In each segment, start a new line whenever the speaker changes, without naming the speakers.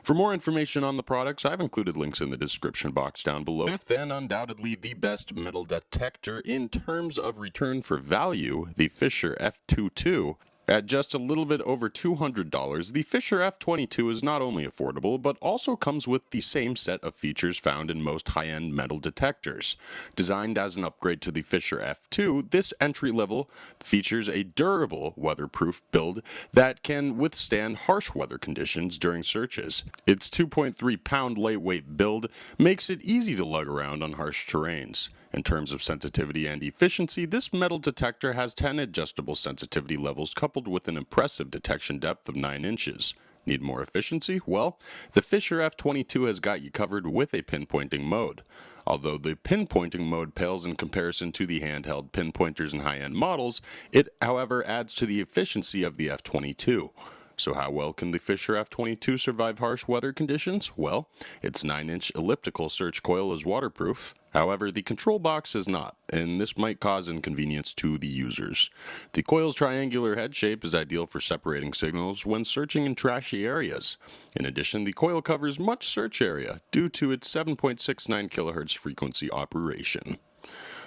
For more information on the products, I've included links in the description box down below. Fifth, and undoubtedly the best metal detector in terms of return for value, the Fisher F22. At just a little bit over $200, the Fisher F22 is not only affordable, but also comes with the same set of features found in most high-end metal detectors. Designed as an upgrade to the Fisher F2, this entry-level features a durable, weatherproof build that can withstand harsh weather conditions during searches. Its 2.3-pound lightweight build makes it easy to lug around on harsh terrains. In terms of sensitivity and efficiency, this metal detector has 10 adjustable sensitivity levels coupled with an impressive detection depth of 9 inches. Need more efficiency? Well, the Fisher F22 has got you covered with a pinpointing mode. Although the pinpointing mode pales in comparison to the handheld pinpointers in high-end models, it, however, adds to the efficiency of the F22. So how well can the Fisher F22 survive harsh weather conditions? Well, its 9-inch elliptical search coil is waterproof. However, the control box is not, and this might cause inconvenience to the users. The coil's triangular head shape is ideal for separating signals when searching in trashy areas. In addition, the coil covers much search area due to its 7.69 kHz frequency operation.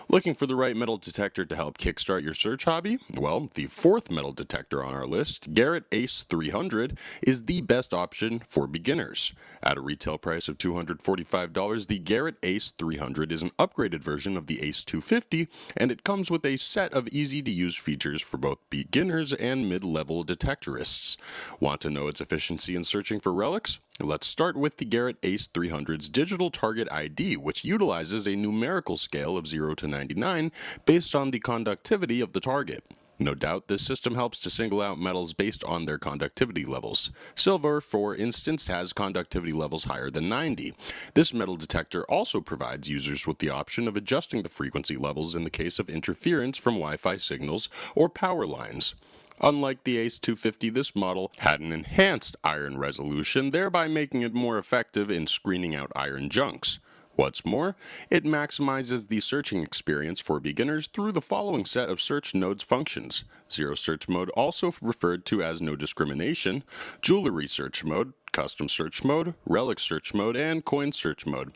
Looking for the right metal detector to help kickstart your search hobby? Well, the fourth metal detector on our list, Garrett Ace 300, is the best option for beginners. At a retail price of $245, the Garrett Ace 300 is an upgraded version of the Ace 250, and it comes with a set of easy-to-use features for both beginners and mid-level detectorists. Want to know its efficiency in searching for relics? Let's start with the Garrett Ace 300's digital target ID, which utilizes a numerical scale of 0 to 99 based on the conductivity of the target. No doubt, this system helps to single out metals based on their conductivity levels. Silver, for instance, has conductivity levels higher than 90. This metal detector also provides users with the option of adjusting the frequency levels in the case of interference from Wi-Fi signals or power lines. Unlike the Ace 250, this model had an enhanced iron resolution, thereby making it more effective in screening out iron junks. What's more, it maximizes the searching experience for beginners through the following set of search nodes functions: Zero Search Mode, also referred to as No Discrimination, Jewelry Search Mode, Custom Search Mode, Relic Search Mode, and Coin Search Mode.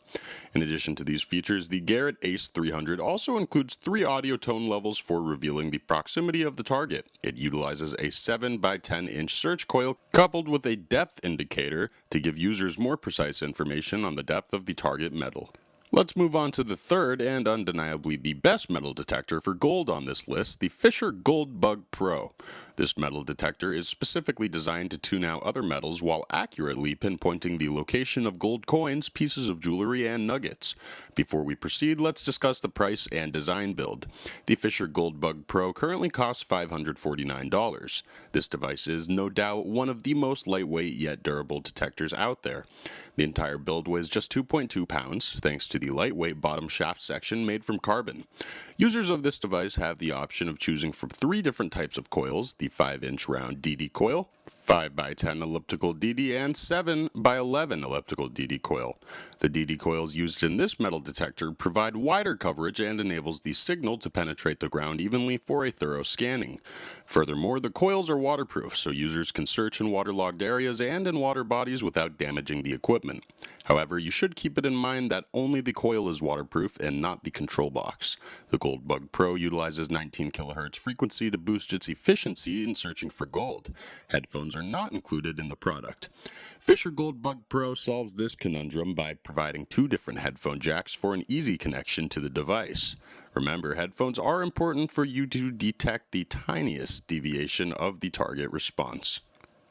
In addition to these features, the Garrett Ace 300 also includes 3 audio tone levels for revealing the proximity of the target. It utilizes a 7 by 10 inch search coil coupled with a depth indicator to give users more precise information on the depth of the target metal. Let's move on to the third and undeniably the best metal detector for gold on this list, the Fisher Gold Bug Pro. This metal detector is specifically designed to tune out other metals while accurately pinpointing the location of gold coins, pieces of jewelry, and nuggets. Before we proceed, let's discuss the price and design build. The Fisher Gold Bug Pro currently costs $549. This device is no doubt one of the most lightweight yet durable detectors out there. The entire build weighs just 2.2 pounds, thanks to the lightweight bottom shaft section made from carbon. Users of this device have the option of choosing from 3 different types of coils: the 5-inch round DD coil, 5 by 10 elliptical DD, and 7 by 11 elliptical DD coil. The DD coils used in this metal detector provide wider coverage and enables the signal to penetrate the ground evenly for a thorough scanning. Furthermore, the coils are waterproof, so users can search in waterlogged areas and in water bodies without damaging the equipment. However, you should keep it in mind that only the coil is waterproof and not the control box. The Gold Bug Pro utilizes 19 kHz frequency to boost its efficiency in searching for gold. Headphones are not included in the product. Fisher Gold Bug Pro solves this conundrum by providing 2 different headphone jacks for an easy connection to the device. Remember, headphones are important for you to detect the tiniest deviation of the target response.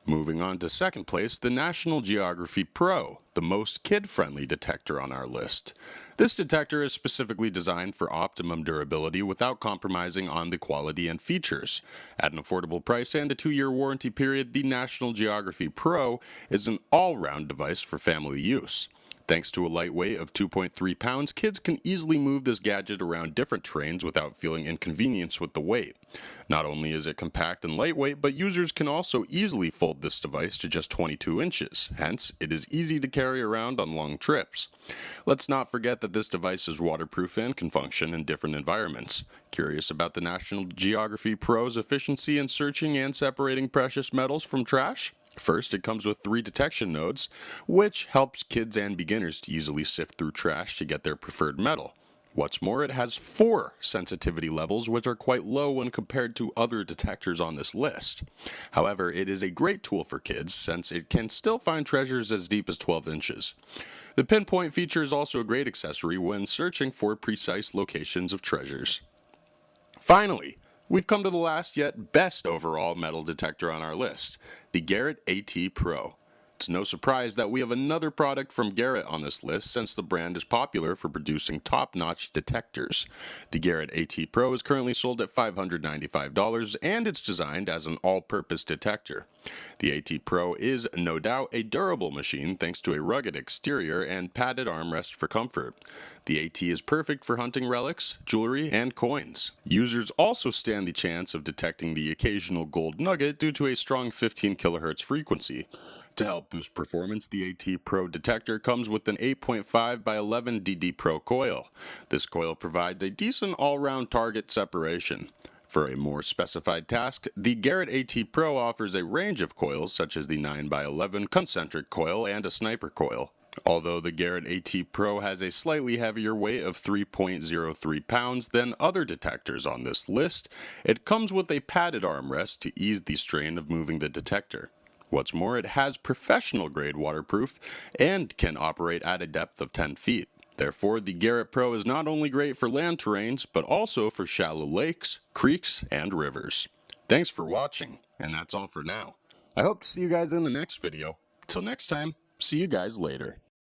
Moving on to second place, the National Geography Pro, the most kid-friendly detector on our list. This detector is specifically designed for optimum durability without compromising on the quality and features. At an affordable price and a 2-year warranty period, the National Geography Pro is an all-round device for family use. Thanks to a light weight of 2.3 pounds, kids can easily move this gadget around different terrains without feeling inconvenienced with the weight. Not only is it compact and lightweight, but users can also easily fold this device to just 22 inches. Hence, it is easy to carry around on long trips. Let's not forget that this device is waterproof and can function in different environments. Curious about the National Geography Pro's efficiency in searching and separating precious metals from trash? First, it comes with 3 detection nodes, which helps kids and beginners to easily sift through trash to get their preferred metal. What's more, it has 4 sensitivity levels, which are quite low when compared to other detectors on this list. However, it is a great tool for kids since it can still find treasures as deep as 12 inches. The pinpoint feature is also a great accessory when searching for precise locations of treasures. Finally, we've come to the last yet best overall metal detector on our list, the Garrett AT Pro. It's no surprise that we have another product from Garrett on this list since the brand is popular for producing top-notch detectors. The Garrett AT Pro is currently sold at $595 and it's designed as an all-purpose detector. The AT Pro is no doubt a durable machine thanks to a rugged exterior and padded armrest for comfort. The AT is perfect for hunting relics, jewelry, and coins. Users also stand the chance of detecting the occasional gold nugget due to a strong 15 kHz frequency. To help boost performance, the AT Pro detector comes with an 8.5 by 11 DD Pro coil. This coil provides a decent all-round target separation. For a more specified task, the Garrett AT Pro offers a range of coils such as the 9 by 11 concentric coil and a sniper coil. Although the Garrett AT Pro has a slightly heavier weight of 3.03 pounds than other detectors on this list, it comes with a padded armrest to ease the strain of moving the detector. What's more, it has professional-grade waterproof and can operate at a depth of 10 feet. Therefore, the Garrett Pro is not only great for land terrains, but also for shallow lakes, creeks, and rivers. Thanks for watching, and that's all for now. I hope to see you guys in the next video. Till next time, see you guys later.